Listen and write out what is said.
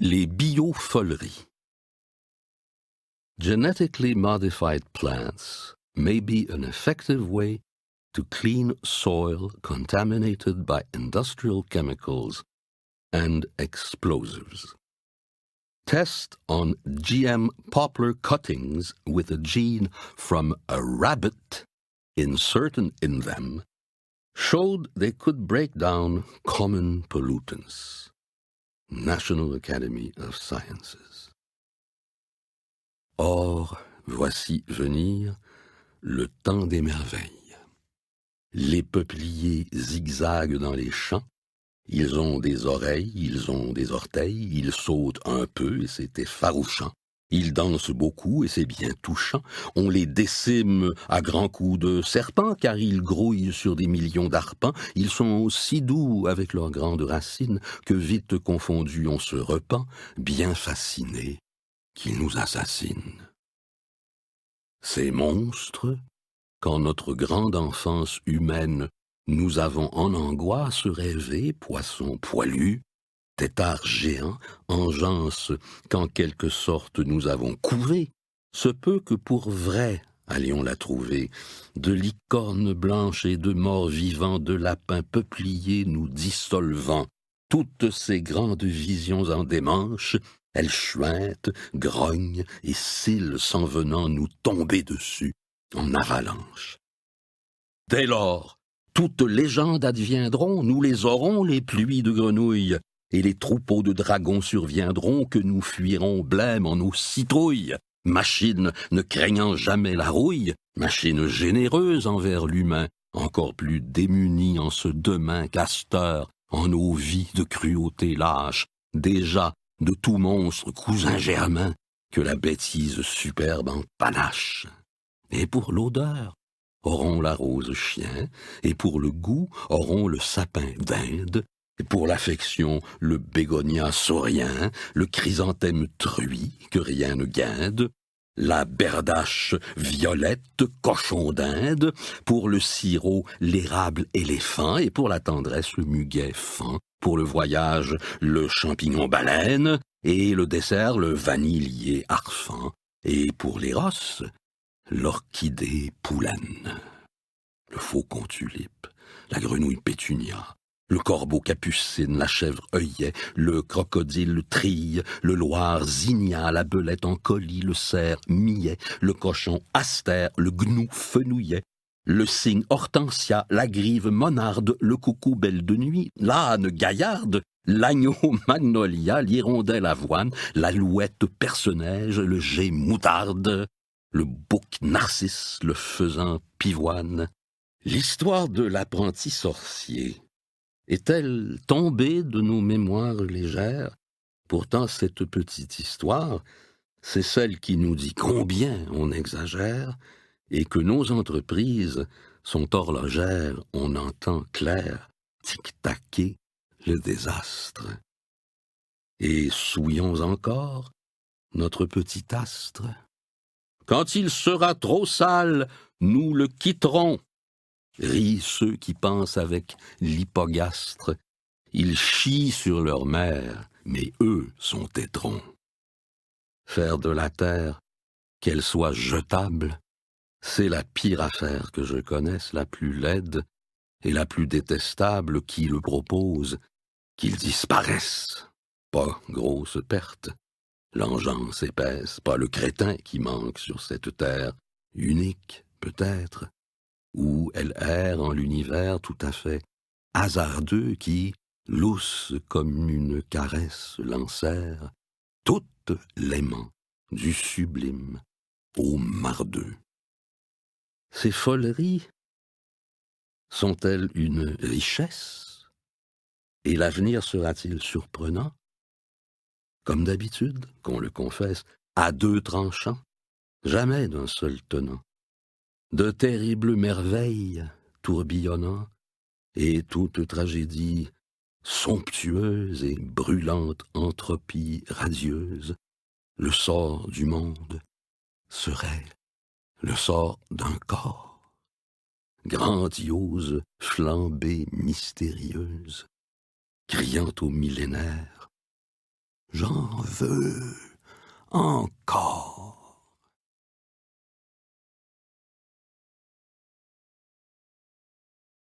Les biofoleries. Genetically modified plants may be an effective way to clean soil contaminated by industrial chemicals and explosives. Tests on GM poplar cuttings with a gene from a rabbit inserted in them showed they could break down common pollutants. National Academy of Sciences. Or, voici venir le temps des merveilles. Les peupliers zigzaguent dans les champs, ils ont des oreilles, ils ont des orteils, ils sautent un peu et c'est effarouchant. Ils dansent beaucoup et c'est bien touchant. On les décime à grands coups de serpent car ils grouillent sur des millions d'arpents. Ils sont si doux avec leurs grandes racines que vite confondus on se repent, bien fascinés qu'ils nous assassinent. Ces monstres, qu'en notre grande enfance humaine, nous avons en angoisse rêvé, poissons poilus, têtards géants, engeance qu'en quelque sorte nous avons couvé, se peut que pour vrai allions la trouver, de licornes blanches et de morts vivants, de lapins peupliers nous dissolvant, toutes ces grandes visions en démanche, elles chuintent, grognent et cils s'en venant nous tomber dessus en avalanche. Dès lors, toutes légendes adviendront, nous les aurons, les pluies de grenouilles, et les troupeaux de dragons surviendront que nous fuirons blêmes en nos citrouilles, machines ne craignant jamais la rouille, machines généreuses envers l'humain, encore plus démunies en ce demain casteur, en nos vies de cruauté lâche, déjà de tout monstre cousin germain que la bêtise superbe en panache. Et pour l'odeur, auront la rose chien, et pour le goût, auront le sapin d'Inde, et pour l'affection, le bégonia saurien, le chrysanthème truie, que rien ne guinde, la berdache violette, cochon d'Inde, pour le sirop, l'érable éléphant, et pour la tendresse, le muguet fan, pour le voyage, le champignon baleine, et le dessert, le vanillier arfan, et pour les rosses, l'orchidée poulane, le faucon tulipe, la grenouille pétunia, le corbeau capucine, la chèvre œillet, le crocodile trille, le loir zinnia, la belette en colis, le cerf millet, le cochon astère, le gnou fenouillet, le cygne hortensia, la grive monarde, le coucou belle de nuit, l'âne gaillarde, l'agneau magnolia, l'hirondelle avoine, l'alouette perce-neige, le geai moutarde, le bouc narcisse, le faisan pivoine. L'histoire de l'apprenti sorcier est-elle tombée de nos mémoires légères? Pourtant, cette petite histoire, c'est celle qui nous dit combien on exagère et que nos entreprises sont horlogères, on entend clair tic-taquer le désastre. Et souillons encore notre petit astre. Quand il sera trop sale, nous le quitterons. Rient ceux qui pensent avec l'hypogastre. Ils chient sur leur mère, mais eux sont étrons. Faire de la terre, qu'elle soit jetable, c'est la pire affaire que je connaisse, la plus laide et la plus détestable qui le propose, qu'il disparaisse. Pas grosse perte, l'engeance épaisse, pas le crétin qui manque sur cette terre, unique peut-être, où elle erre en l'univers tout à fait hasardeux qui, lousse comme une caresse, l'enserre, toute l'aimant du sublime au mardeux. Ces foleries sont-elles une richesse? Et l'avenir sera-t-il surprenant? Comme d'habitude, qu'on le confesse, à deux tranchants, jamais d'un seul tenant. De terribles merveilles tourbillonnant, et toute tragédie somptueuse et brûlante entropie radieuse, le sort du monde serait le sort d'un corps, grandiose flambée mystérieuse, criant au millénaire, J'en veux encore.